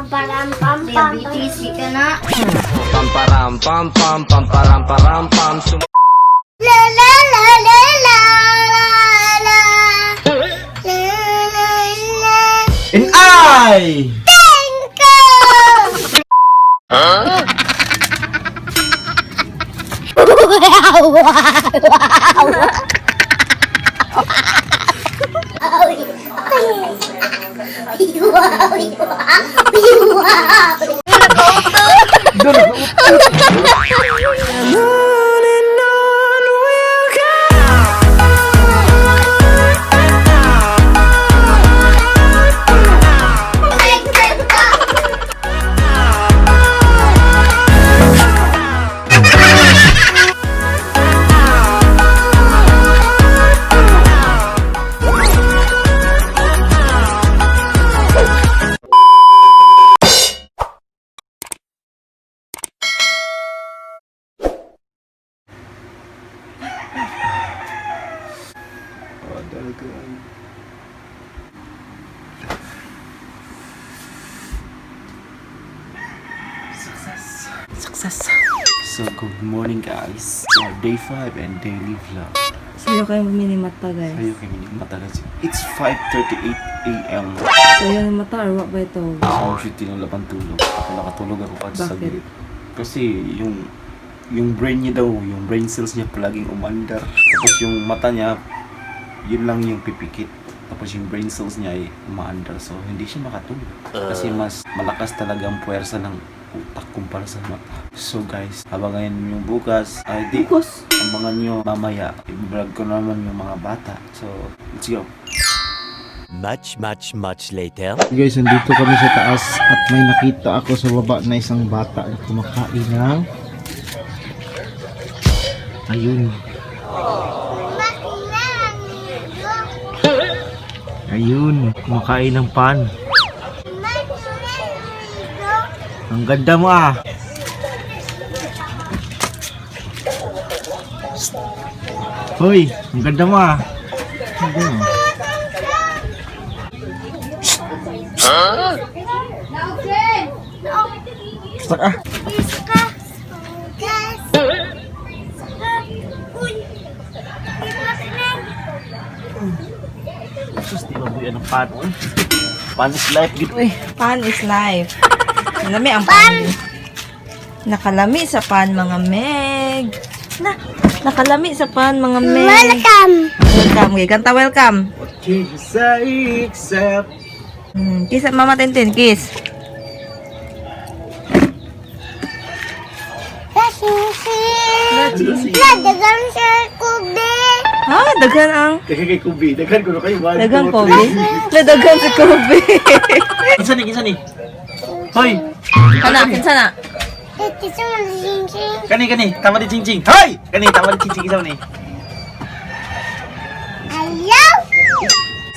Pamparam pam pam. Diabetes, di ka na. Pamparam pam pam pamparam param pam. La la la la la la la. La la la. And I! Success. So, good morning guys. So, day 5 and daily vlog. Sa'yo kayo minimata guys. Ayaw kayo matagal. It's 5:38 a.m. Sa'yo yung mata or what ba ito? So, shooting ng laban tulog. Ako nakatulog ako kasi sa Bakit? gilid. Kasi yung brain niya daw, yung brain cells niya palaging umandar. Tapos yung mata niya, yun lang yung pipikit. Tapos yung brain cells niya ay umaandar. So, hindi siya makatulog. Kasi mas malakas talaga ang puwersa ng utak kumpara sa mata. So guys, abangan yung bukas. Ay di, Bukos. abangan nyo mamaya. I-vlog ko naman yung mga bata. So, let's go. Much later. Guys, nandito kami sa taas at may nakita ako sa baba na isang bata na kumakain ng ayun. Ayun, kumakain ng pan. Ang ganda mo ah. Hoy, ang ganda mo ah. Ang ganda mo. Stuck ah. Sus, di mabuyan ng pan. Pan is life gitu eh. Pan is life. Nalami ang pan. Nakalami sa pan mga meg. Nakalami sa pan mga meg. Welcome. Welcome. Okay, kanta welcome. Okay, sa accept. Kiss at Mama Tintin, kiss. Dagang sa kubi. Ha? Daghan ang. Dagan kay Kubi. Dagan ko na kayo. Dagan Kobe. Daghan si Kobe. Kinsa ni? Hoy! Kana, kinsa na? Ito sa mga sing-sing. Kani. Tama di ching-ching. Hoy! Kani, tama di ching-ching. Isaw ni. Ayaw.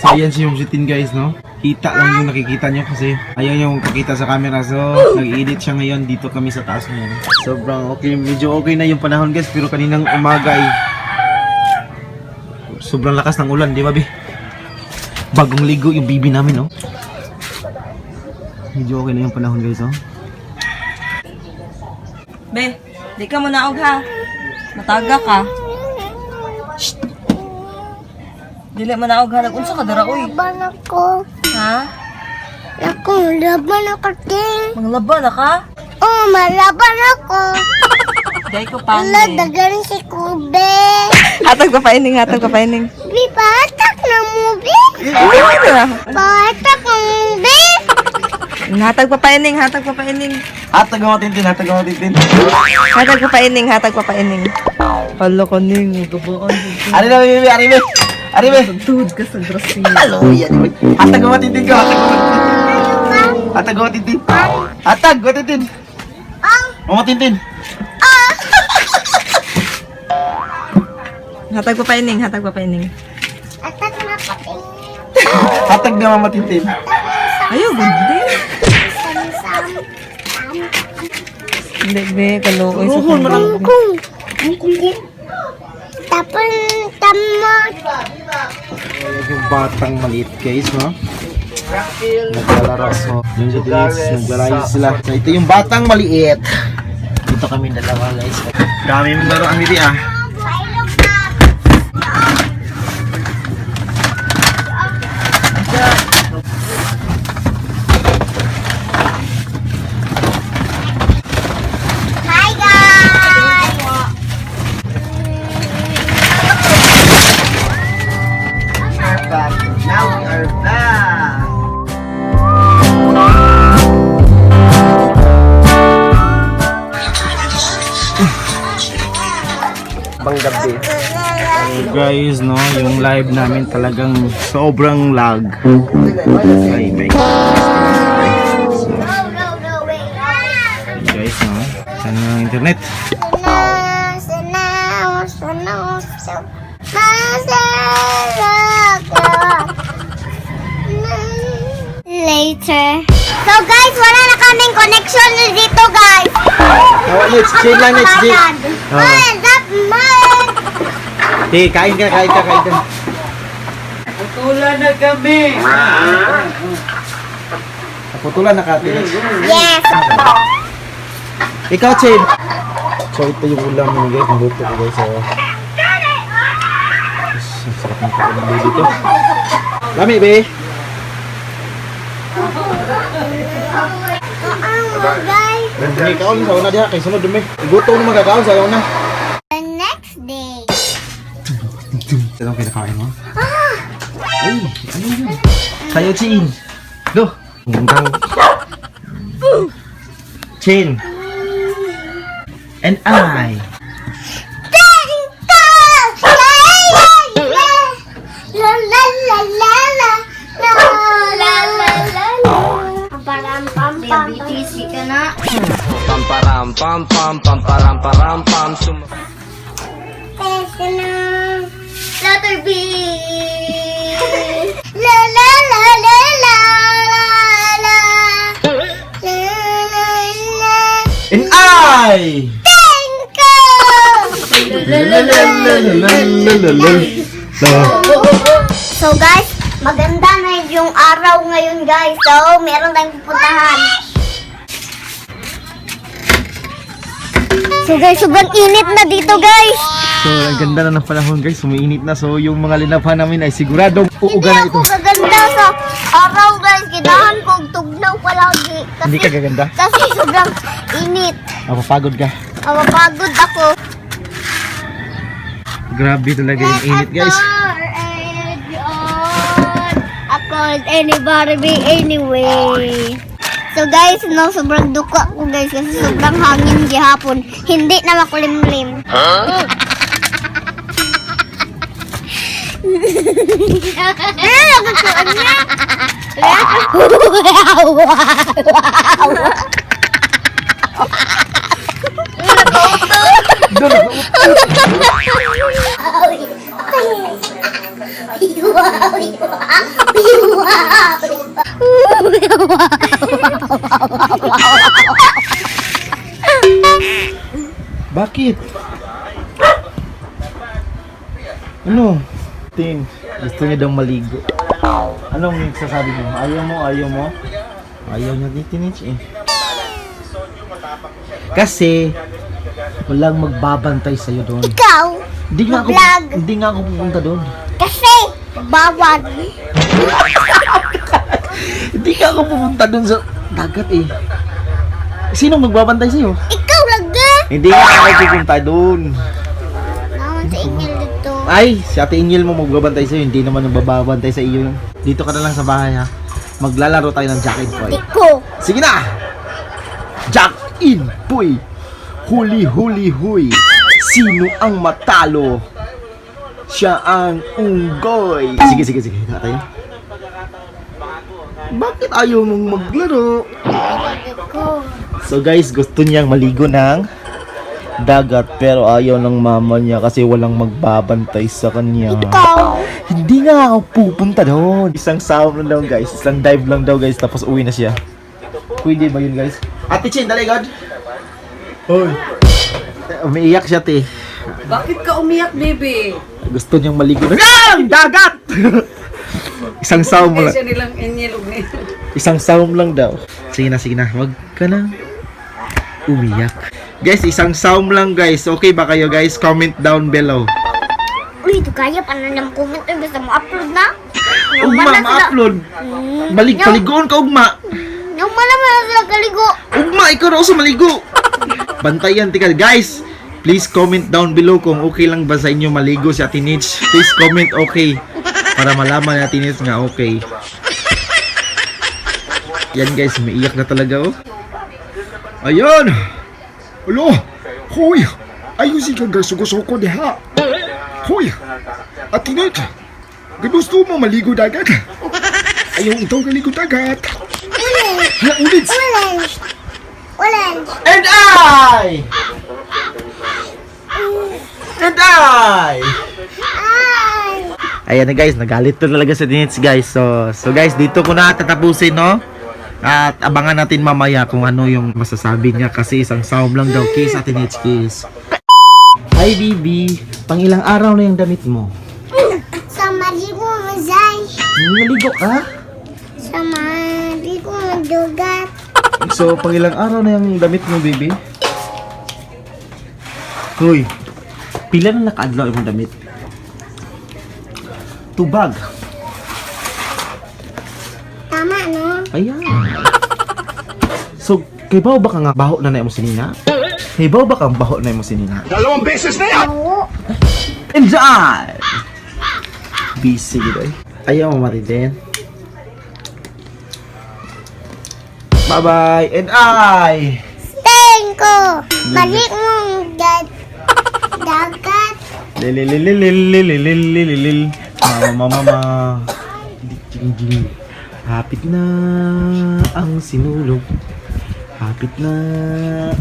So ayan si Yumsitin guys, no? Kita lang yung nakikita nyo kasi ayaw yung pakita sa camera. So nag-edit siya ngayon, dito kami sa taas ngayon. Sobrang okay, medyo okay na yung panahon guys. Pero kaninang umaga ay sobrang lakas ng ulan, di ba Bi? Bagong ligo yung bibi namin, no? Medyo okay na yung panahon guys, oh. Be, di ka mo naog ha. Mataga ka. Dili mo naog ha. Unsa ka dara uy? Laban ako. Ha? Ako, laban ako, ting. Manglaba na ka? Oh, malaban ako. Dahil ko Ala, pangin. dagan si Kube. Hatag pa paining, hatag pa paining. Bi, pahatak na mo, Bi. Pahatak na mo, Bi. Hatag pa paining, hatag pa paining. Hatag mo Tintin. Hatag pa paining, hatag pa paining. Hala ka ning, gabaan. Ari na, Bibi. Ari, Bibi. Tuhod ka sa grasya. Hello, yan. Hatag mo Tintin ko. Hatag mo Tintin. Hatag mo Tintin. Mama Tintin. Hatag pa paining, hatag pa paining. Atak na pating. Hatag na Mama Tintin. Ayaw, gundi. Sam-sam. Hindi, be, kalukoy sa Ruhon mo lang. Kung. Tapon, tamot. Yung batang maliit guys, no? naglalaro. So, yung si Denise, naglalayo sila. So, ito yung batang maliit. Dito kami dalawa guys. Dami mong laruan dito ah. Hi guys! Now we are back! Panggabi. So guys, no, yung live namin talagang sobrang lag. Ay, may guys, no, sana ng internet. Later. So guys, wala na kaming connection dito guys. Oh, let's chill lang, let's chill. Man, that man. Hey, kain ka. Putulan na kami. Putulan na kati. Yes. Ikaw, Chin. So, ito yung ulam ng guys. Maluto ko guys. So, ang sarap ng kain ng baby to. Lami, be. Guys, Dumi kaon sa una diha. Kay sunod dumi. Gutom na magkakaon sa una. the next day. Anong kinakain mo? Ay, ano yun? Tayo, Chin. Do. Chin. And I. Pam param pam pam pam param param pam sum. Letter B. La la la la la la la la la. And I. So guys, maganda na yung araw ngayon guys. So, meron tayong pupuntahan. So guys, sobrang init na dito guys. So, ang ganda na ng panahon guys. Sumiinit na. So, yung mga linaphan namin ay siguradong uuga na Hindi ito. ako kaganda sa araw guys. Kailangan kong tugnaw palagi. Hindi ka gaganda? Kasi sobrang init. Napapagod ka. Mapapagod ako. Grabe talaga yung init guys. Ako, anybody be anyway. So guys, no, sobrang duka ko guys kasi sobrang hangin gihapon. Hindi na makulimlim. Bakit? Ano? Tin, gusto niya daw maligo. Anong sasabi mo? Ayaw mo? Ayaw niya ni Tinich eh. Kasi walang magbabantay sa'yo doon. Ikaw, vlog. Hindi nga ako pupunta doon. Kasi bawal. Hindi nga ako pupunta doon sa dagat eh. Sino magbabantay sa'yo? Ikaw lagi. Hindi nga ako pupunta doon. Naman sa inyo dito. Ay, si Ate Ingil mo magbabantay sa'yo. Hindi naman magbabantay sa iyo. Dito ka na lang sa bahay ha. Maglalaro tayo ng Jack and Poy. Iko. Sige na! Jack in Poy! Huli, huy! Sino ang matalo? Siya ang unggoy! Sige. Ito tayo. Bakit ayaw mong maglaro? So guys, gusto niyang maligo ng dagat pero ayaw ng mama niya kasi walang magbabantay sa kanya. Ikaw. Hindi nga ako pupunta doon. Isang saham lang daw guys. Isang dive lang daw guys. Tapos uwi na siya. Pwede ba yun guys? Ate Chin, dali God. Hoy. Umiiyak siya te. Bakit ka umiyak, baby? Gusto niyang maligo ng dagat! Isang saum lang. Siya nilang inyilog na ito. Isang saum lang daw. Sige na. Huwag ka na umiyak. Guys, isang saum lang guys. Okay ba kayo guys? Comment down below. Uy, ito kaya pa na niyang comment. Ay, basta mo upload na. Ugma, ma-upload. Paligoon ka, ugma. Yung malaman na sila kaligo. Ugma, ikaw raw sa maligo. Bantayan, tika. Guys, please comment down below kung okay lang ba sa inyo maligo si Ate Nitch. Please comment okay. Para malaman ni Ate Nitch nga okay. Yan guys, umiiyak na talaga oh. Ayan. Alo. Hoy. Ayusin kang gasugo-sugo diha. Hoy. Ate Nitch. Gusto mo maligo dagat? Ayaw ito maligo dagat. Ha, ulit. Orange. And I! Ayan na guys, nagalit to talaga sa Tinits guys. So guys, dito ko na tatapusin no. At abangan natin mamaya kung ano yung masasabi niya kasi isang saum lang daw. Kiss at Tinits, kiss. Hi Bibi, pang ilang araw na yung damit mo? Sa maligo mo, Zay. Naligo ka? Sa maligo mo, dugat. So, pang ilang araw na yung damit mo, baby? Hoy, pila na nakaadlaw yung damit? Tubag. Tama, no? Ayan. So, kay baho ba ka nga baho na na mo sinina? Kay baho ba kang baho na mo sinina? Oo. Enjoy! Busy gitu eh. Ayaw mo maridin. Bye-bye. And I... Tingin ko. Balik mo, dagat. Lililililililililililil. Mama. Ding. Hapit na ang sinulog. Hapit na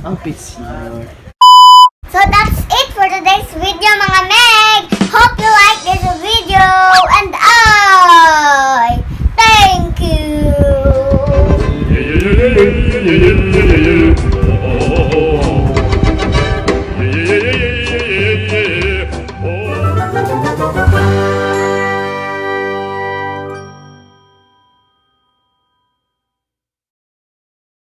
ang pitsyon. So that's it for today's video, mga Meg. Hope you like this video. And I thank you. Yeah.